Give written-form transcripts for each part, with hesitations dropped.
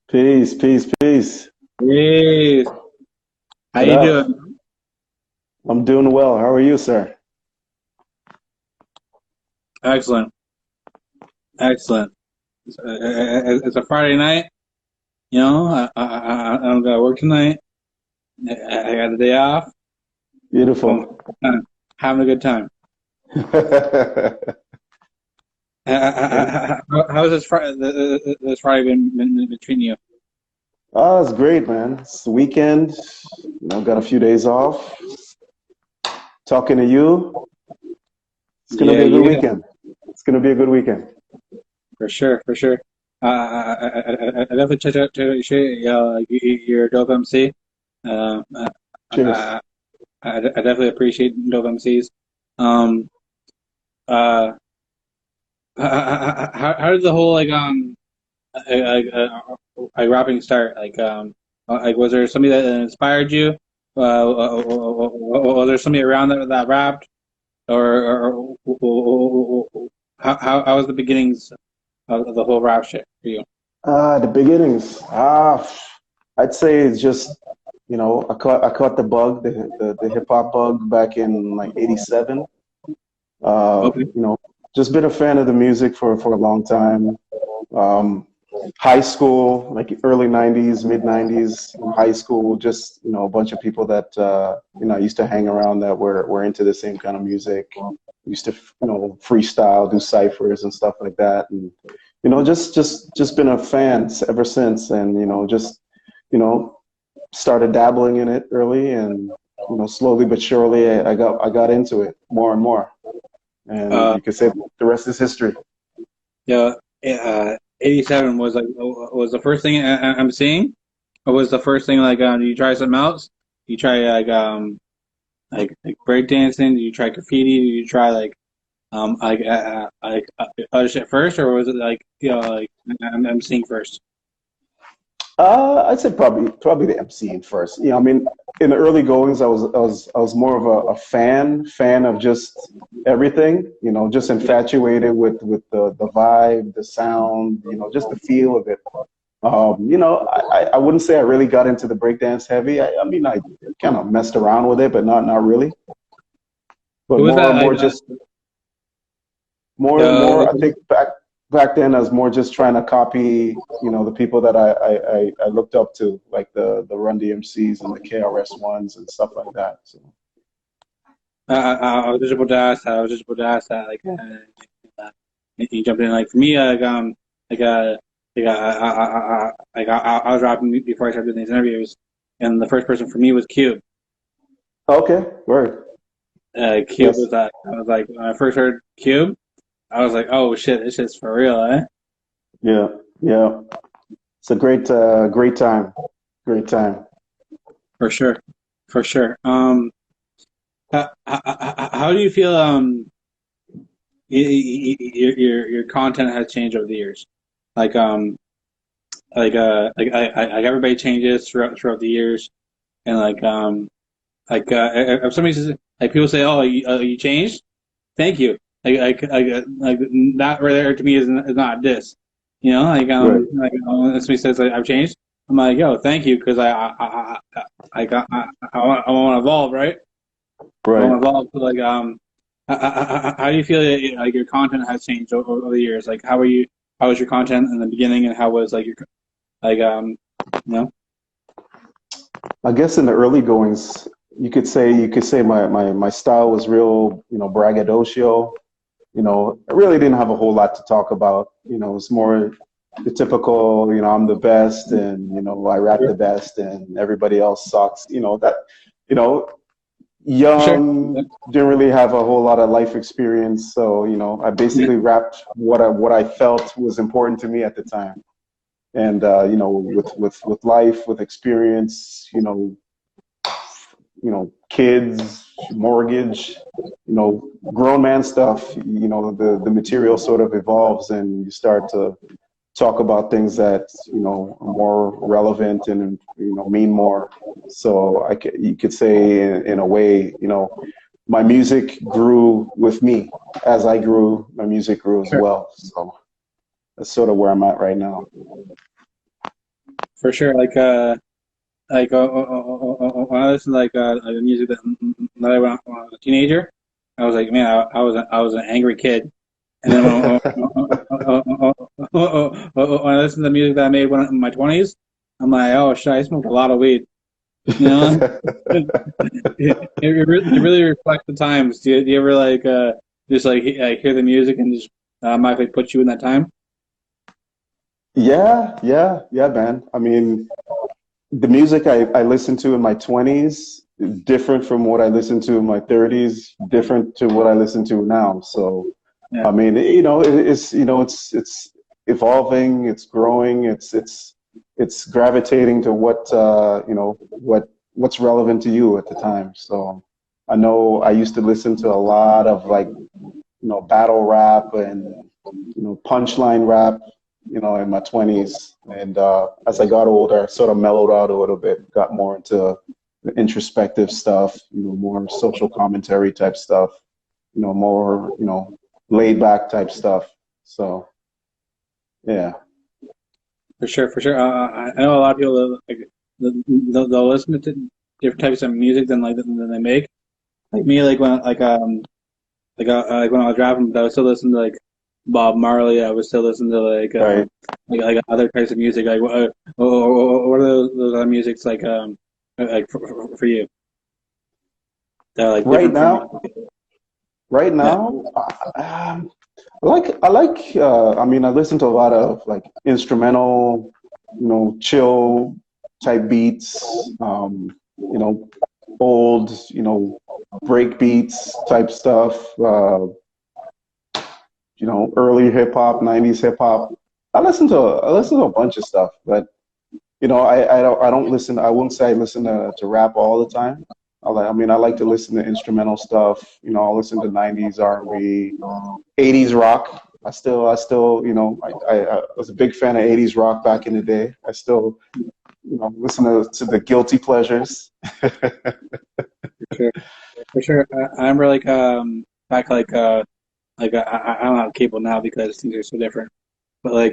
Peace, peace, peace. Hey, how What you up? doing? I'm doing well. How are you, sir? Excellent, excellent. It's a Friday night. I don't got to work tonight. I got the day off. I'm Beautiful. having a good time. How's this Friday been treating you? Oh, it's great, man. It's the weekend. Got a few days off. Talking to you. It's gonna Yeah, be a good yeah, weekend. It's gonna be a good weekend. for sure, for sure. I definitely check out your shit. You're a dope MC. Uh, I, Cheers. I, I definitely appreciate dope MCs. Um, uh, how did the whole rapping start? Was there somebody that inspired you? Was there somebody around that rapped, or how was the beginnings of the whole rap shit for you? The beginnings. I'd say it's just, I caught the bug, the hip hop bug back in like '87. Okay. You know, just been a fan of the music for a long time. Um, High school, like early '90s, mid '90s, high school, just a bunch of people that I used to hang around that were into the same kind of music. Used to freestyle, do ciphers and stuff like that, and just been a fan ever since, and you know started dabbling in it early, and slowly but surely I got into it more and more, and Uh, you could say the rest is history. yeah. 87 was the first thing I'm seeing. Or was the first thing did you try something else? You try like break dancing? Did you try graffiti? Did you try other shit first, or was it I'm seeing first? I'd say probably the MCing first. I mean, in the early goings, I was more of a fan of just everything. Just infatuated with the vibe, the sound. Just the feel of it. I wouldn't say I really got into the breakdance heavy. I mean, I kind of messed around with it, but not really. But Who was more that? and more, just more and Uh, more. I think back then I was more just trying to copy, the people that I looked up to, like the Run DMCs and the KRS ones and stuff like that. So I was just about to ask that. I was just about to ask that. You jumped in. Like for me, like I was rapping before I started doing these interviews, and the first person for me was Cube. okay, word. Cube Yes, was that. I was like, when I first heard Cube, I was like, oh shit, this shit's for real, eh? yeah, yeah. It's a great time, great time. For sure, for sure. How do you feel? Your content has changed over the years. Like everybody changes throughout the years, and if somebody says like people say, "Oh, you changed," thank you. Like that right there to me is not a diss. Right, If somebody says like, I've changed, I'm like, yo, thank you because I want to evolve, right? I right. want to evolve. So, how do you feel that like your content has changed over the years? Like, how was your content in the beginning, and how was like your like you know? I guess in the early goings, you could say my style was real, braggadocio. I really didn't have a whole lot to talk about. It's more the typical, I'm the best, and I rap the best and everybody else sucks. You know, Sure. young, didn't really have a whole lot of life experience. So, I Yeah. basically rapped what I felt was important to me at the time. And with life, with experience, kids, mortgage, grown man stuff, the material sort of evolves, and you start to talk about things that, are more relevant and, mean more. So you could say in a way, my music grew with me. As I grew, my music grew as Sure. well. So that's sort of where I'm at right now. for sure. When I listened to the music that I went when I was a teenager, I was like, man, I was an angry kid. And then when I listened to the music that I made when in my 20s, I'm like, oh shit, I smoked a lot of weed. You know, it really reflects the times. Do you ever just hear the music and just might like put you in that time? Yeah, man. I mean, the music I listened to in my 20s is different from what I listened to in my 30s, different to what I listen to now. So, Yeah, I mean, it's evolving, it's growing, it's gravitating to what's relevant to you at the time. So, I know I used to listen to a lot of battle rap and punchline rap, in my 20s. And as I got older, I sort of mellowed out a little bit, got more into the introspective stuff, more social commentary type stuff, more, laid back type stuff. So, yeah. for sure, for sure. I know a lot of people they'll listen to different types of music than they make. Like me, like when I was rapping, I would still listen to like Bob Marley. I would still listen to Right. other types of music. What are those other musics for you? They're like Right different from now, right yeah. now, um, I mean, I listen to a lot of like instrumental, chill type beats, old, break beats type stuff, early hip hop, 90s hip hop. I listen to a bunch of stuff, but I don't listen. I wouldn't say I listen to rap all the time. I mean, I like to listen to instrumental stuff. I'll listen to 90s R&B, 80s rock. I still, I was a big fan of 80s rock back in the day. I still, listen to the guilty pleasures. For sure, for sure. I remember back I don't have cable now because things are so different. But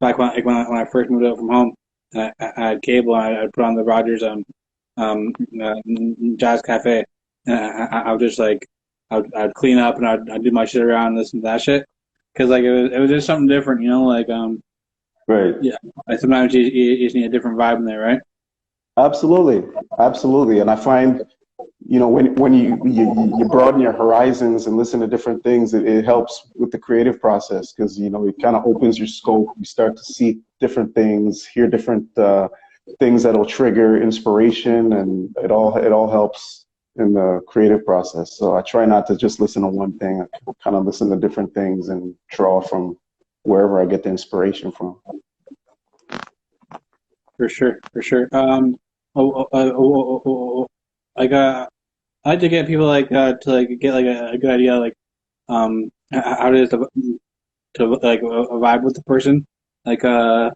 back when I first moved out from home, and I had cable, and I'd put on the Rogers um uh, Jazz Cafe, and I would just I'd clean up and I'd do my shit around and listen to that shit because it was just something different, Right. yeah. Like sometimes you just need a different vibe in there, right? Absolutely, absolutely. And I find, when you broaden your horizons and listen to different things, it helps with the creative process because it kind of opens your scope. You start to see different things, hear different things that'll trigger inspiration, and it all helps in the creative process. So I try not to just listen to one thing. I kind of listen to different things and draw from wherever I get the inspiration from. For sure, for sure. Like I like to get people to get a good idea how it is to vibe with the person when I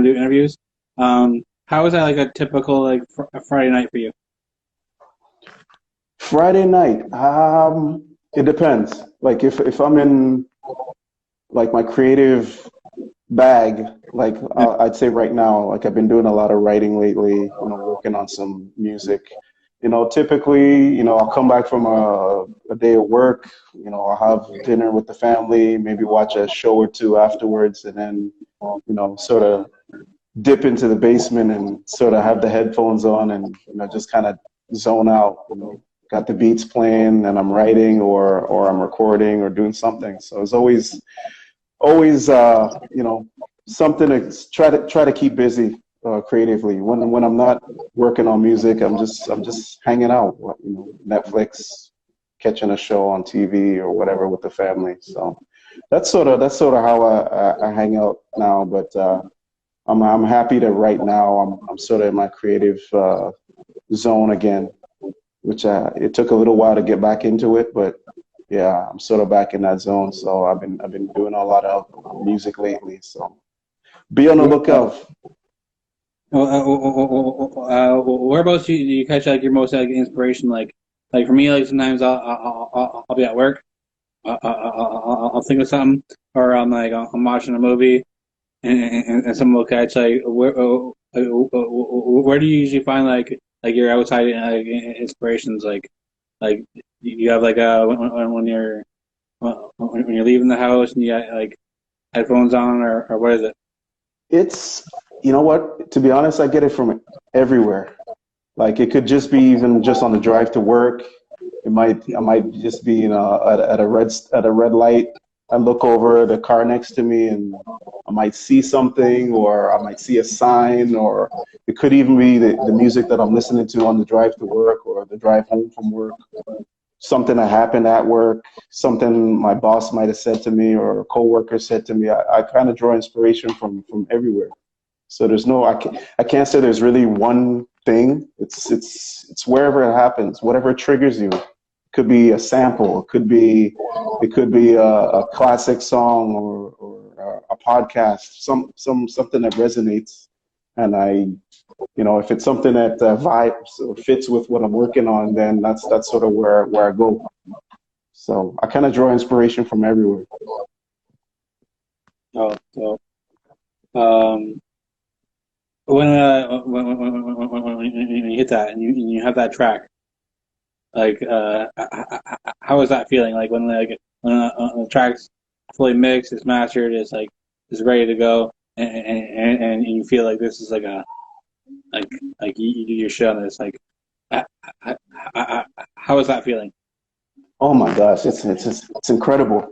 do interviews. How is that like a typical Friday night for you? Friday night, it depends. Like if I'm in like my creative bag, like Yeah, I'd say right now, like I've been doing a lot of writing lately, working on some music. Typically, I'll come back from a day of work, I'll have dinner with the family, maybe watch a show or two afterwards, and then, sort of dip into the basement and sort of have the headphones on and, just kind of zone out, got the beats playing and I'm writing or I'm recording or doing something. So it's always something to try to keep busy creatively. When I'm not working on music, I'm just hanging out, Netflix, catching a show on TV or whatever with the family. So that's sort of how I hang out now. But I'm happy that right now I'm sort of in my creative zone again, which it took a little while to get back into it, but yeah, I'm sort of back in that zone. So I've been doing a lot of music lately. So be on the lookout. whereabouts do you catch your most inspiration? Like for me, sometimes I'll be at work, I'll think of something, or I'm watching a movie, and someone will catch like where do you usually find like your outside inspirations like you have like when you're leaving the house and you got like headphones on or what is it? It's, you know what? To be honest, I get it from everywhere. Like it could just be even just on the drive to work. I might just be at a red light. I look over the car next to me and I might see something, or I might see a sign, or it could even be the music that I'm listening to on the drive to work or the drive home from work. Something that happened at work, something my boss might have said to me or a coworker said to me. I kind of draw inspiration from everywhere. So there's no, I can't say there's really one thing. It's wherever it happens, whatever triggers you. It could be a sample. It could be a classic song or a podcast. Something that resonates. And if it's something that vibes or fits with what I'm working on, then that's sort of where I go. So I kind of draw inspiration from everywhere. Oh, so when you hit that and you have that track, like how is that feeling? Like when the track's fully mixed, it's mastered, it's ready to go, and you feel like this is like a like you do your shit on this. Like how is that feeling? Oh my gosh, it's incredible.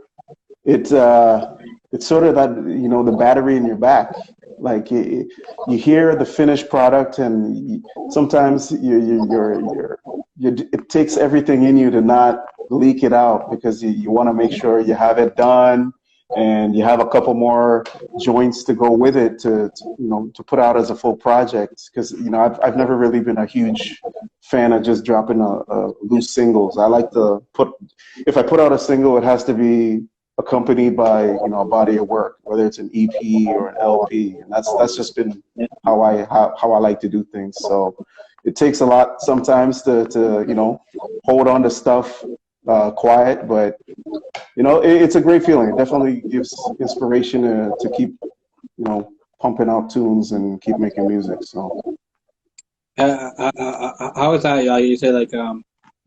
It's sort of that, the battery in your back. Like you hear the finished product, and sometimes it takes everything in you to not leak it out, because you want to make sure you have it done, and you have a couple more joints to go with it to put out as a full project. Because I've never really been a huge fan of just dropping a loose singles. I like to if I put out a single, it has to be accompanied by a body of work, whether it's an EP or an LP, and that's just been how I like to do things. So it takes a lot sometimes to hold on to stuff quiet, but it's a great feeling. It definitely gives inspiration to keep pumping out tunes and keep making music. So how is that? You say like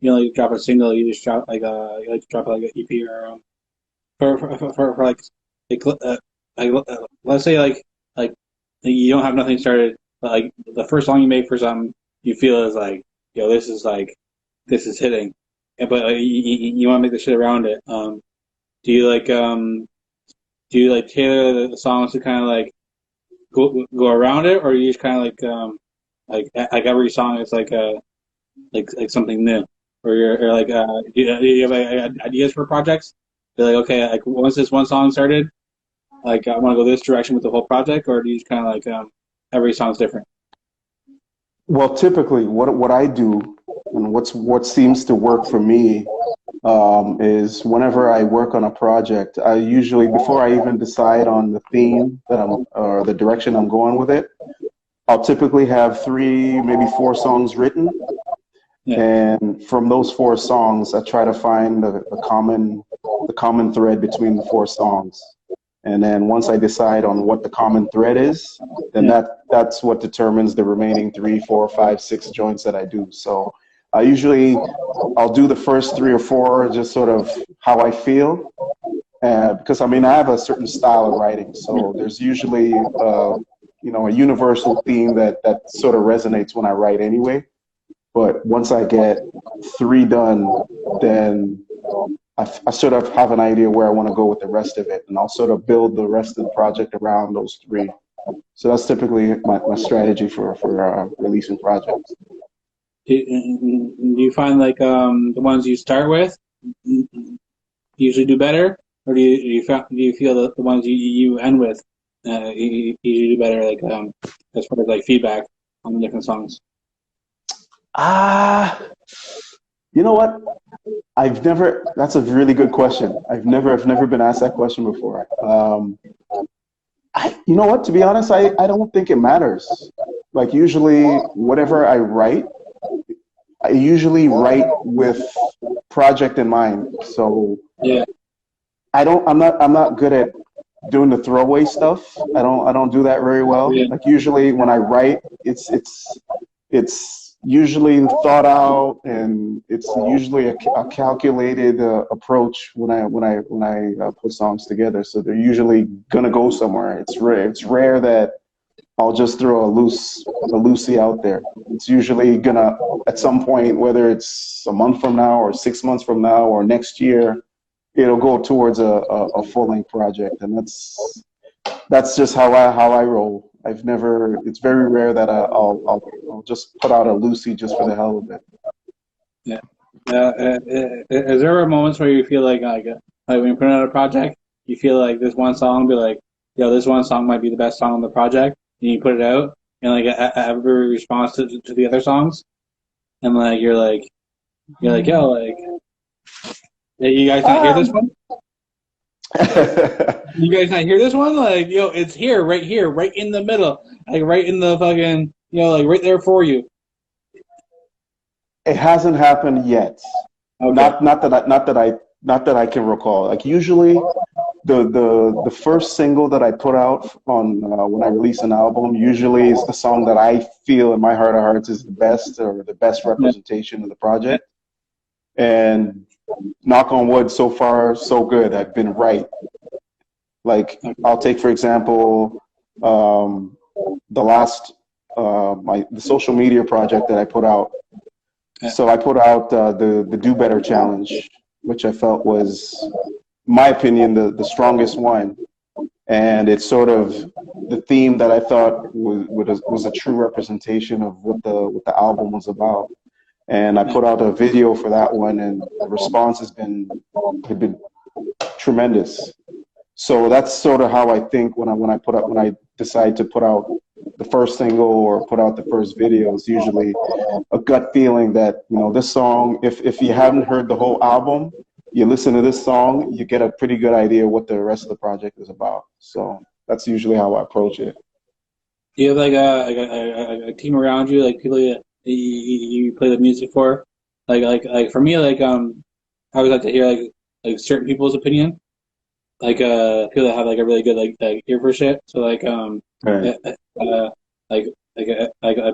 you drop a single, you just drop you like to drop like an EP or for let's say like you don't have nothing started, but like the first song you make for something you feel is like, yo, this is hitting, but you want to make the shit around it. Do you like tailor the songs to kind of like go around it, or you just kind of like every song is like like something new, or you're like you have ideas for projects? Be like, okay, like once this one song started, like I want to go this direction with the whole project, or do you just kind of like every song's different? well, typically what I do, and what seems to work for me, is whenever I work on a project, I usually, before I even decide on the theme or the direction I'm going with it, I'll typically have 3, maybe 4 songs written. Yeah. And from those 4 songs, I try to find the common thread between the 4 songs. And then once I decide on what the common thread is, then that's what determines the remaining 3, 4, 5, 6 joints that I do. So I'll do the first 3 or 4 just sort of how I feel, because I have a certain style of writing. So there's usually a universal theme that sort of resonates when I write anyway. But once I get 3 done, then I sort of have an idea where I want to go with the rest of it, and I'll sort of build the rest of the project around those 3. So that's typically my strategy for releasing projects. Do you find like the ones you start with usually do better, or do you feel that the ones you end with you do better, like as far as like feedback on the different songs? You know what? That's a really good question. I've never been asked that question before. You know what? To be honest, I don't think it matters. Like usually, whatever I write, I usually write with project in mind. So yeah, I'm not good at doing the throwaway stuff. I don't do that very well. Yeah. Like usually when I write, it's usually thought out, and it's usually a calculated approach when I put songs together. So they're usually gonna go somewhere. It's rare that I'll just throw a loosie out there. It's usually gonna, at some point, whether it's a month from now or 6 months from now or next year, it'll go towards a full length project, and that's just how I roll. I've never. It's very rare that I'll just put out a loosie just for the hell of it. Yeah. Is there moments where you feel like when you put out a project, you feel like this one song be like, yo, this one song might be the best song on the project, and you put it out, and like every response to the other songs, and like you're like yo, like, yeah, you guys not hear this one? You guys not hear this one? Like, yo, it's here, right in the middle, like right in the fucking, like right there for you. It hasn't happened yet. Okay. Not that I can recall. Like usually, the first single that I put out on when I release an album usually is the song that I feel in my heart of hearts is the best, or the best representation of the project. And knock on wood, so far so good. I've been right. Like I'll take for example the last the social media project that I put out. So I put out the Do Better Challenge, which I felt was, in my opinion, the strongest one. And it's sort of the theme that I thought was a true representation of what the album was about. And I put out a video for that one, and the response had been tremendous. So that's sort of how I think when I decide to put out the first single or put out the first video. It's usually a gut feeling that, this song, if you haven't heard the whole album, you listen to this song, you get a pretty good idea what the rest of the project is about. So that's usually how I approach it. Do you have like a team around you, like people you play the music for? Like for me, like I always like to hear like certain people's opinion. Like people that have like a really good like ear for shit. So like Right.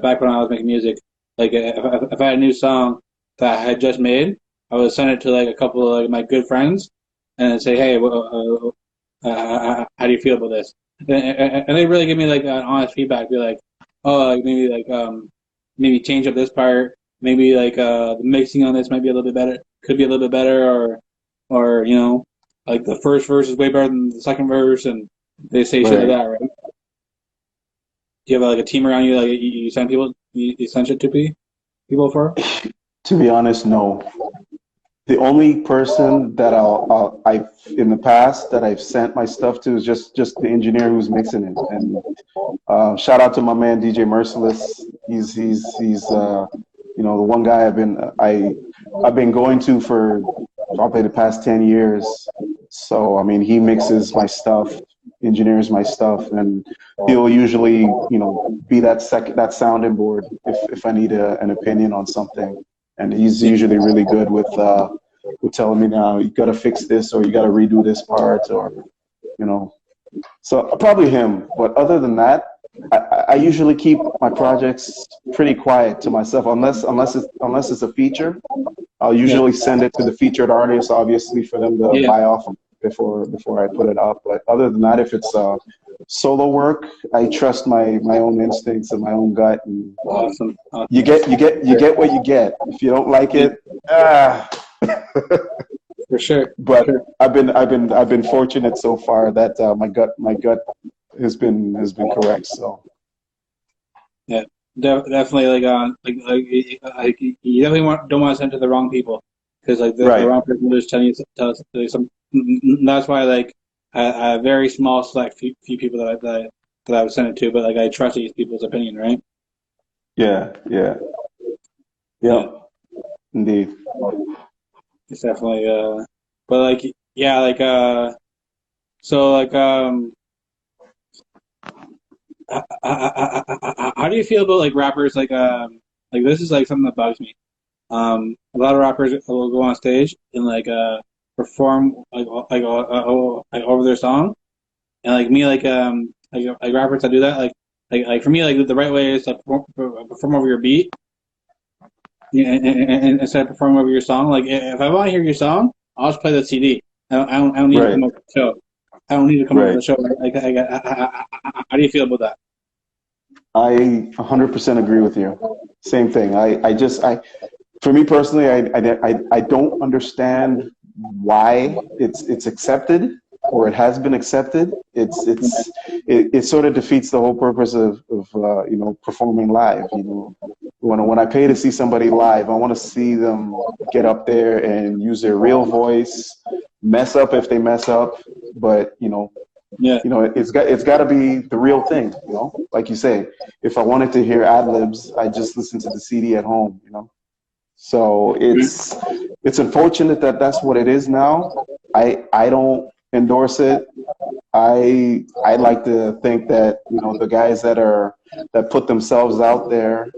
back when I was making music, like if I had a new song that I had just made, I would send it to like a couple of like my good friends and say, hey, how do you feel about this? And they really give me like an honest feedback. Be like, oh, maybe change up this part. Maybe like the mixing on this might be a little bit better. Could be a little bit better, or like the first verse is way better than the second verse, and they say shit like that, right? Do you have like a team around you, like you send people, you send shit to people for? To be honest, no. The only person that I've in the past that I've sent my stuff to is just the engineer who's mixing it. And shout out to my man DJ Merciless. He's the one guy I've been going to for probably the past 10 years. So I mean, he mixes my stuff, engineers my stuff, and he'll usually be that sounding board if I need an opinion on something. And he's usually really good with telling me, now you got to fix this, or you got to redo this part, or So probably him. But other than that, I usually keep my projects pretty quiet to myself, unless it's a feature. I'll usually send it to the featured artist, obviously, for them to buy off before I put it out. But other than that, if it's solo work, I trust my own instincts and my own gut. And Awesome. you get what you get. If you don't like it, For sure. But I've been fortunate so far that my gut has been correct. So yeah, definitely you definitely don't want to send to the wrong people, because like the wrong person will just tell us some. That's why like I have very small select few people that I would send it to, but like I trust these people's opinion, right? Yeah. Indeed. It's definitely but like so like how do you feel about like rappers like this is like something that bugs me. A lot of rappers will go on stage and like perform like over their song, And like me, like rappers that do that, like for me, like the right way is to perform over your beat, and instead of performing over your song. Like if I want to hear your song, I'll just play the CD. I don't need to Right. come over the show. I don't need to come over Right. the show. How do you feel about that? I 100% agree with you. Same thing. For me personally, I don't understand why it's accepted or it has been accepted. It sort of defeats the whole purpose of you know, performing live. You know, when I pay to see somebody live, I want to see them get up there and use their real voice, mess up if they mess up, but Yeah. it's got to be the real thing. You know, like you say, if I wanted to hear Adlibs, I just listen to the CD at home. You know. So it's unfortunate that that's what it is now. I don't endorse it. I like to think that the guys that put themselves out there,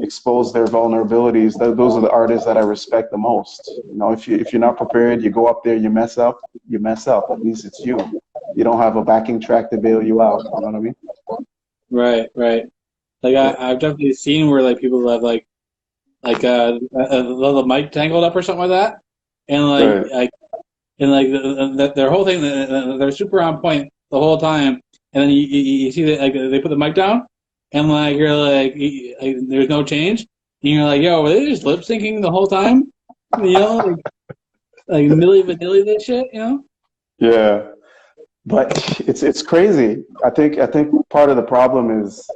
expose their vulnerabilities. Those are the artists that I respect the most. You know, if you're not prepared, you go up there, you mess up, you mess up. At least it's you. You don't have a backing track to bail you out. You know what I mean? Right, right. Like I've definitely seen where like people have the mic tangled up or something like that, and Right. their whole thing, they're super on point the whole time, and then you see that like they put the mic down, and like you're like there's no change, and you're like, yo, were they just lip syncing the whole time? You know, like Milli Vanilli this shit, you know? Yeah. But it's crazy. I think part of the problem is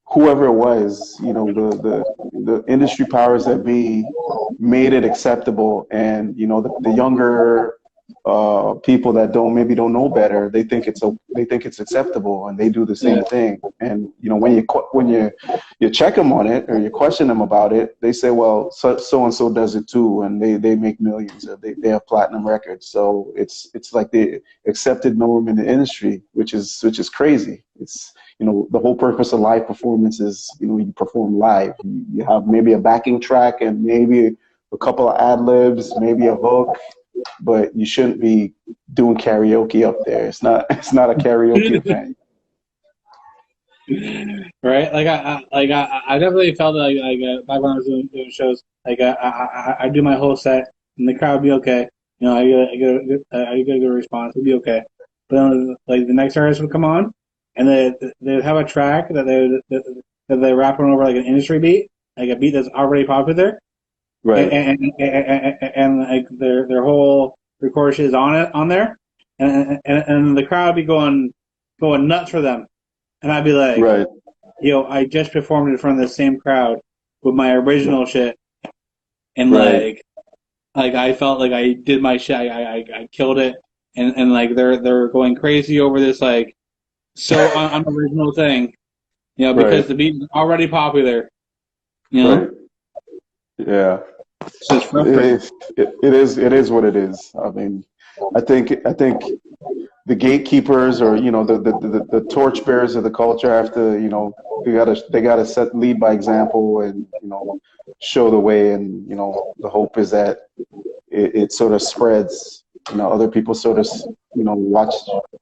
whoever it was, the industry powers that be made it acceptable, and the younger people that don't know better, they think it's acceptable, and they do the Yeah, same thing. And when you check them on it or you question them about it, they say, well, so and so does it too, and they make millions, or they have platinum records. So it's like the accepted norm in the industry, which is crazy. It's the whole purpose of live performance is, you perform live. You have maybe a backing track and maybe a couple of ad libs, maybe a hook, but you shouldn't be doing karaoke up there. It's not a karaoke event. right. I definitely felt back when I was doing shows, I do my whole set, and the crowd would be okay. You know, I get a good response. It'd be okay. But then, like the next artist would come on, and they'd have a track that they rap on over like an industry beat, like a beat that's already popular, and Right, like their whole record shit is on there, and the crowd would be going nuts for them, and I'd be like, right, yo, I just performed in front of the same crowd with my original shit, and right. like I felt like I did my shit, I killed it, and like they're going crazy over this like so unoriginal thing, you know, because Right, the beat is already popular, you right. know, Yeah. so it's frustrating. It is what it is. I mean, I think the gatekeepers, or the torchbearers of the culture, have to, they gotta lead by example, and show the way. And the hope is that it sort of spreads. Other people sort of watch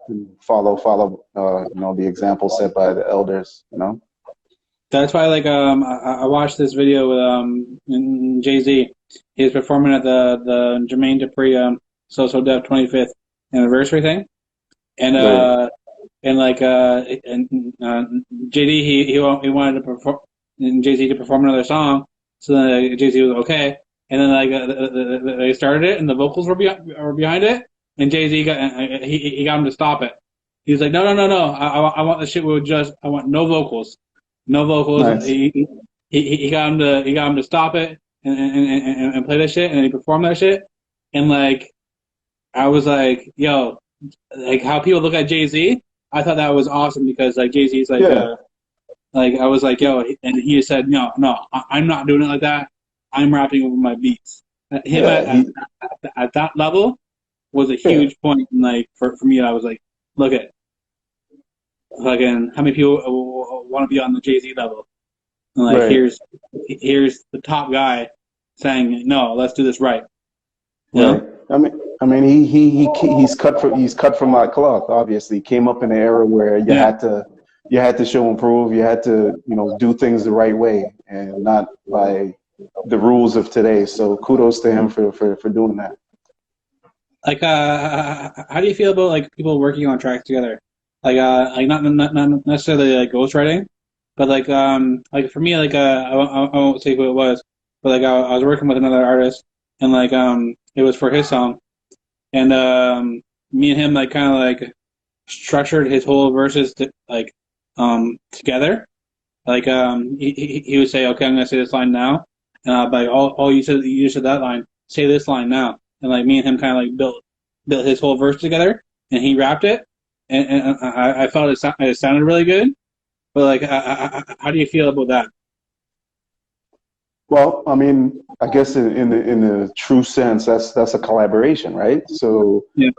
and follow the example set by the elders. That's why I watched this video with Jay Z. He was performing at the Jermaine Dupri So Def 25th anniversary thing, and Right, JD he wanted to perform, and Jay Z to perform another song, so then Jay Z was okay, and then they started it, and the vocals were behind it, and Jay Z he got him to stop it. He was like, no, I want the shit with just I want no vocals, no vocals. nice. He got him to stop it and play that shit, and then he performed that shit, and like I was like, yo, like how people look at Jay Z. I thought that was awesome because like Jay Z's Yeah, like I was like, yo, and he said, no, I'm not doing it like that. I'm rapping over my beats. Him yeah, at that level was a yeah, huge point. And like for me, I was like, look at fucking how many people want to be on the Jay Z level. And like right, here's the top guy saying, no, let's do this right. You right. know? I I mean, he's cut from that cloth. Obviously, he came up in an era where Yeah. you had to show and prove. You had to, you know, do things the right way and not by the rules of today. So kudos to him for doing that. Like, how do you feel about like people working on tracks together? Like not necessarily like ghostwriting, but like for me, I won't say who it was, but like I was working with another artist, and like it was for his song, and me and him like kind of like structured his whole verses together. Like he would say, okay, I'm gonna say this line now, but oh you said that line, say this line now, and like me and him kind of like built his whole verse together, and he rapped it, and I felt it sounded really good. But like, how do you feel about that? Well, I mean, I guess in the true sense, that's a collaboration, right? So Yeah,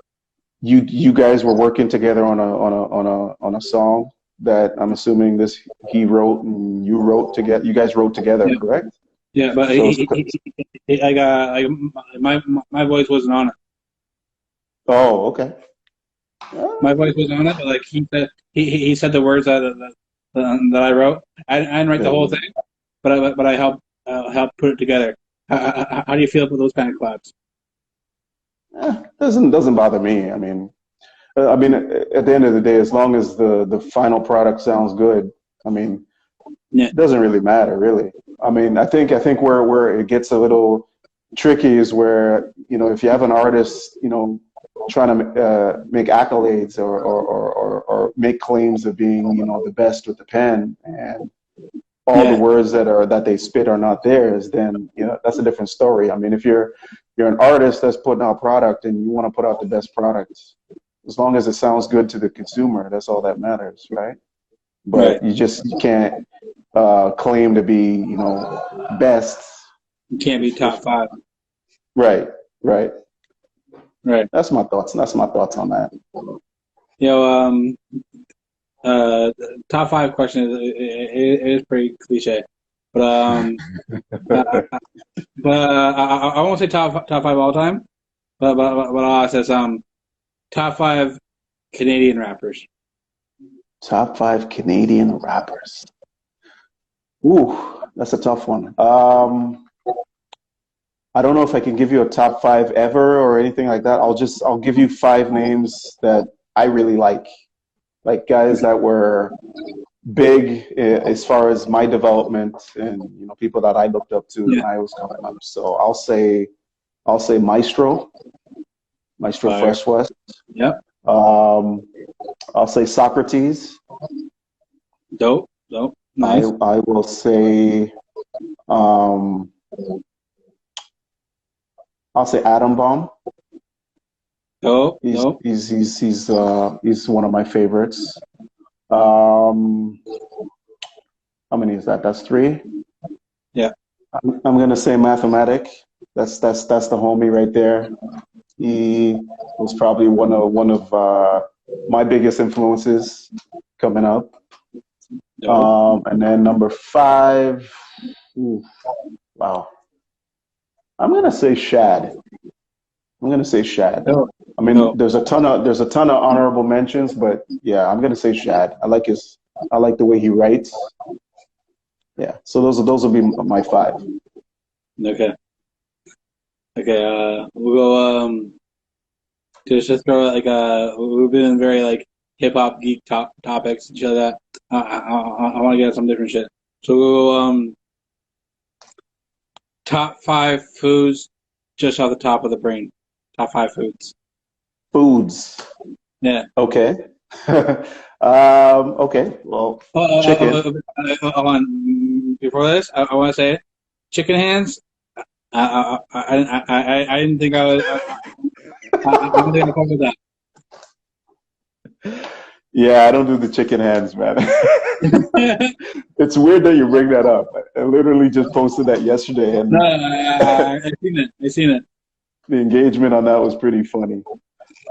you guys were working together on a song that I'm assuming this he wrote and you wrote together. You guys wrote together, yeah, correct? yeah. But So it's, like my voice wasn't on it. oh, okay. My voice was on it, but like he said the words that I wrote. I didn't write the whole thing, but I helped put it together. How do you feel about those kind of collabs? Doesn't bother me. I mean, at the end of the day, as long as the final product sounds good, I mean, Yeah, it doesn't really matter, really. I mean, I think where it gets a little tricky is where, you know, if you have an artist, you know, trying to make accolades or make claims of being, you know, the best with the pen, and all the yeah, words that they spit are not theirs, then, you know, that's a different story. I mean, if you're an artist that's putting out product and you want to put out the best product, as long as it sounds good to the consumer, that's all that matters, right? right. But you can't claim to be, you know, best. You can't be If top five. right, right. Right. That's my thoughts. That's my thoughts on that. You know, uh, top five question is pretty cliche, but uh, I won't say top five all time, but I'll ask this top five Canadian rappers. Top five Canadian rappers. Ooh, that's a tough one. I don't know if I can give you a top five ever or anything like that. I'll give you five names that I really like guys that were big as far as my development and, you know, people that I looked up to Yeah, when I was coming up. So I'll say Maestro fire. Fresh West. Yep, Um, I'll say Socrates. dope, nice. I will say um, I'll say Atom Bomb. He's Dope. he's one of my favorites. Um, how many is that? That's three. Yeah, I'm gonna say Mathematic. That's the homie right there. He was probably one of my biggest influences coming up. dope. And then number five, ooh, wow. I'm gonna say Shad. I'm gonna say Shad. Dope. I mean, Dope. there's a ton of honorable mentions, but yeah, I'm gonna say Shad. I like the way he writes. Yeah, so those will be my five. Okay. Okay. We'll go. Just throw like we've been very like hip hop geek topics and shit like that. I want to get at some different shit. So we'll go top five foods just off the top of the brain. Top five foods. Foods. Yeah. Okay. Okay. Well, chicken. Hold on. Before this, I want to say chicken hands. I didn't think I was. I don't think I come with that. Yeah, I don't do the chicken hands, man. It's weird that you bring that up. I literally just posted that yesterday, and No, I seen it. I seen it. the engagement on that was pretty funny.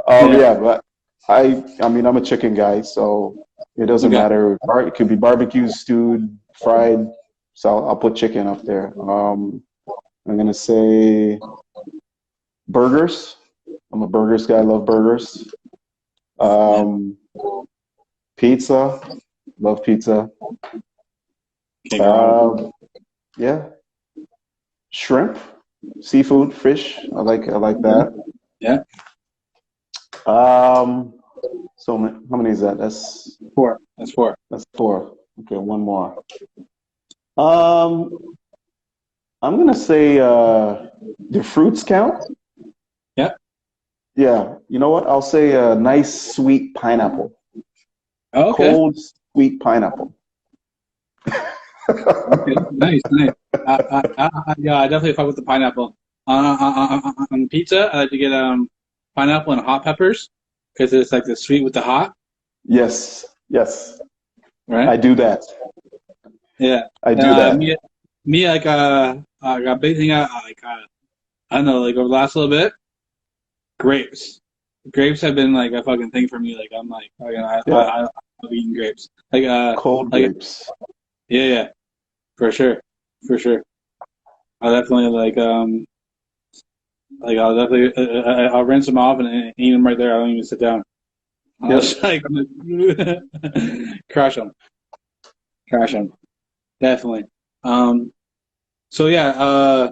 Yeah. Yeah, but I mean, I'm a chicken guy, so it doesn't Okay. matter. It could be barbecue, stewed, fried. So I'll put chicken up there. I'm gonna say burgers. I'm a burgers guy. I love burgers. Um, Pizza. Love pizza. Can't go wrong. Yeah. Shrimp, seafood, fish. I like that. Yeah, Um, how many is that? four. That's four. That's four. Okay, one more. Um, I'm gonna say the fruits count. Yeah. Yeah, you know what? I'll say a nice sweet pineapple. Oh, okay. Cold sweet pineapple. Okay. Nice, nice. Yeah, I definitely fuck with the pineapple. On pizza, I like to get pineapple and hot peppers because it's like the sweet with the hot, Yes, yes. right? I do that. Yeah. I do Uh, that. me, me like a big thing. I don't know, like over the last little bit, grapes. Grapes have been like a fucking thing for me. Like I'm like, oh, yeah, Yeah, I love eating grapes. cold Like grapes. yeah, yeah, for sure, for sure. I definitely I'll definitely I'll rinse them off and eat them right there. I don't even sit down. I'll Yep. just like crush them, crush them. Definitely. Um. So yeah.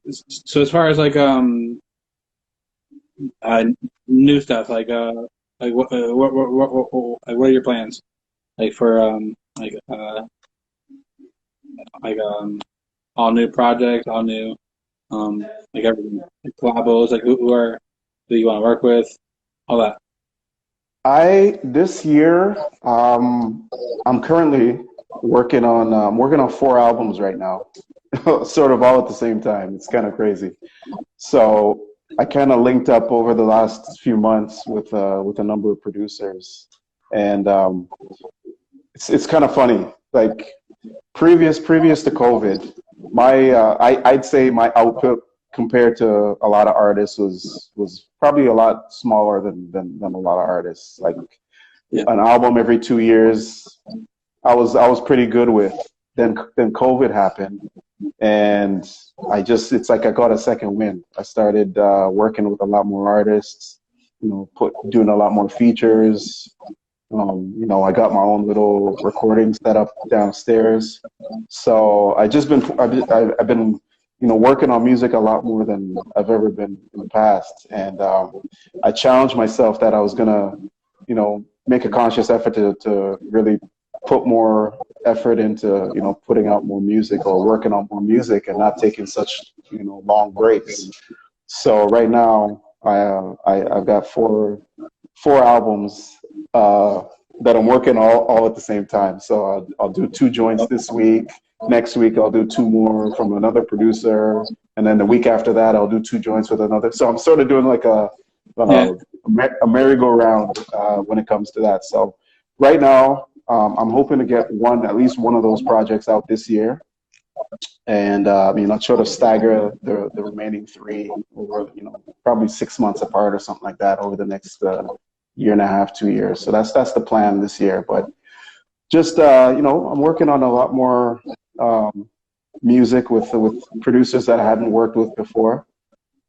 So as far as uh new stuff like what are your plans like for like all new projects, all new like everything, like collabos, like who you want to work with, all that. I this year, I'm currently working on 4 albums right now, sort of all at the same time. It's kind of crazy. So I kind of linked up over the last few months with a number of producers, and it's kind of funny. Like previous to COVID, I'd say my output compared to a lot of artists was probably a lot smaller than a lot of artists. Like Yeah, an album every 2 years, I was pretty good with. Then COVID happened, and it's like I got a second wind. I started working with a lot more artists, doing a lot more features. I got my own little recording set up downstairs. So I've been working on music a lot more than I've ever been in the past. And I challenged myself that I was gonna, make a conscious effort to really put more effort into, putting out more music or working on more music and not taking such, long breaks. So right now I've got four albums that I'm working all at the same time. So I'll do 2 joints this week. Next week I'll do 2 more from another producer, and then the week after that I'll do 2 joints with another. So I'm sort of doing like yeah. a merry-go-round when it comes to that. So right now I'm hoping to get at least one of those projects out this year, and sort of stagger the remaining three over probably 6 months apart or something like that over the next year and a half, 2 years. So that's the plan this year. But just I'm working on a lot more music with producers that I hadn't worked with before.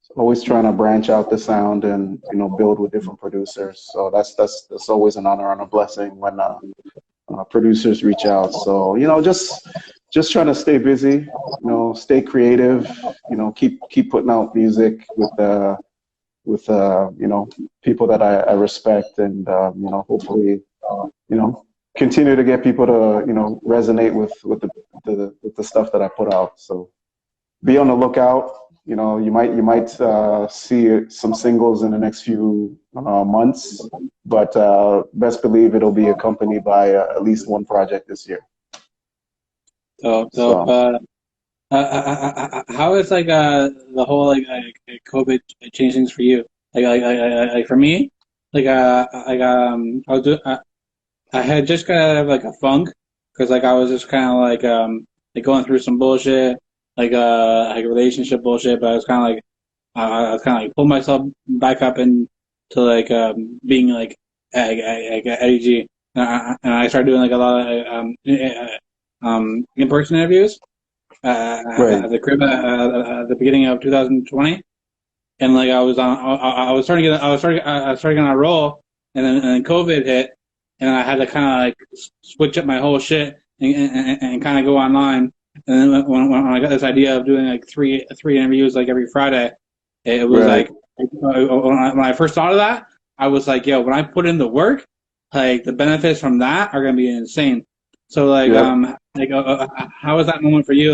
So always trying to branch out the sound and build with different producers. So that's always an honor and a blessing when producers reach out. So just trying to stay busy, stay creative, keep putting out music with people that I respect, and hopefully continue to get people to resonate with the stuff that I put out. So be on the lookout. You might see some singles in the next few months, but best believe it'll be accompanied by at least one project this year. So So how is the whole COVID change things for you? Like for me, I had just got out of like a funk because like I was just kind of like going through some bullshit, like relationship bullshit. But I was kind of I was kind of like pull myself back up into being like Eddie G, and I started doing like a lot of in-person interviews right. at the crib at the beginning of 2020, and like I was starting to get, I was starting on a roll, and then COVID hit, and I had to kind of like switch up my whole shit and kind of go online. And then when I got this idea of doing like three interviews like every Friday, it was Right. like when I first thought of that, I was like, yo, when I put in the work, like the benefits from that are gonna be insane. So Yep. how was that moment for you?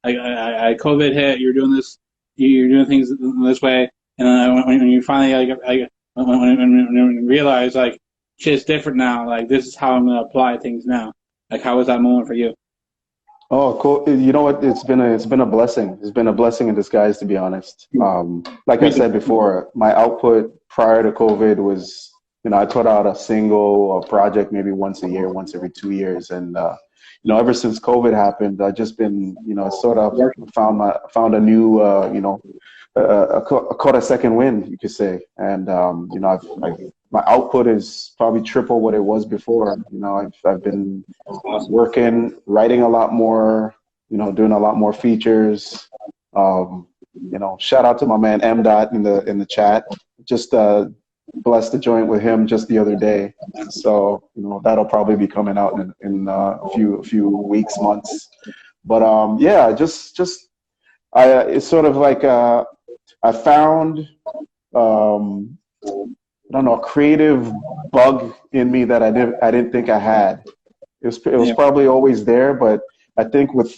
COVID hit, you're doing this, you're doing things this way, and then when you finally when you realize like shit's different now, like this is how I'm gonna apply things now. Like how was that moment for you? Oh, cool. You know what? It's been a blessing. It's been a blessing in disguise, to be honest. Like I Me too. said before, my output prior to COVID was, I put out a single or project maybe once a year, once every 2 years, and ever since COVID happened, I've just been, sort of found a new, caught a second wind, you could say, and my output is probably triple what it was before. I've been Awesome. working, writing a lot more, doing a lot more features. Shout out to my man M Dot in the chat. Just blessed to joint with him just the other day. So that'll probably be coming out in a few weeks, months. But yeah, it's sort of like I found I don't know, a creative bug in me that I didn't think I had. It was Yeah. probably always there, but I think with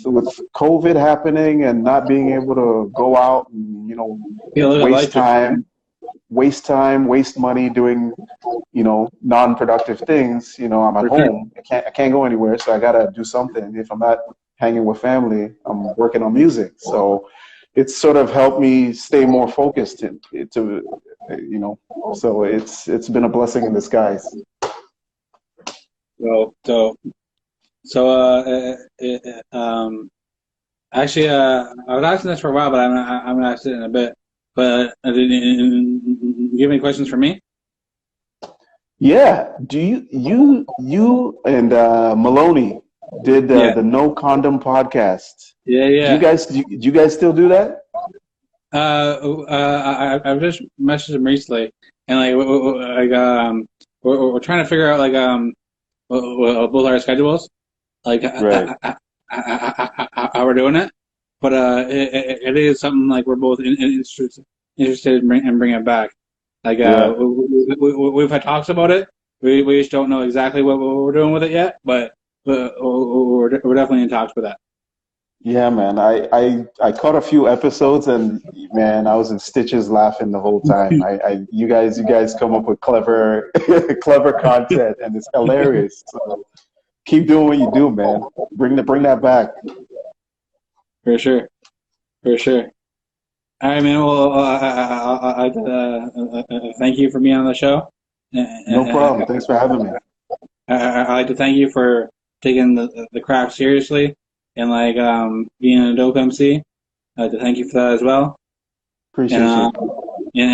COVID happening and not being able to go out and Feel a little waste lighter. waste money doing non-productive things. I'm at For sure. home. I can't go anywhere, so I gotta do something. If I'm not hanging with family, I'm working on music. So it's sort of helped me stay more focused so it's been a blessing in disguise. So actually, I was asking this for a while, but I'm gonna ask it in a bit. But do you have any questions for me? Yeah. Do you and Maloney did Yeah, the No Condom podcast? yeah, Do you yeah. guys do you guys still do that? I've just messaged him recently, and we're trying to figure out both our schedules, like Right. how we're doing it. But it is something like we're both interested in bringing it back. Like Yeah. we've had talks about it. We just don't know exactly what we're doing with it yet, but we're definitely in talks with that. Yeah, man. I caught a few episodes and man, I was in stitches laughing the whole time. You guys come up with clever clever content and it's hilarious. So keep doing what you do, man. Bring that back. For sure, for sure. All right, man. Well, thank you for being on the show. No problem. Thanks for having me. I'd like to thank you for taking the craft seriously and being a dope MC. I'd like to thank you for that as well. And, Appreciate you.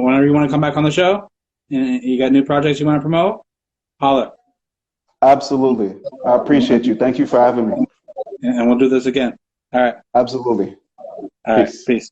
whenever you want to come back on the show, and you got new projects you want to promote, holler, Absolutely. I appreciate you. Thank you for having me. and we'll do this again. All right, Absolutely. all right. Peace. Peace.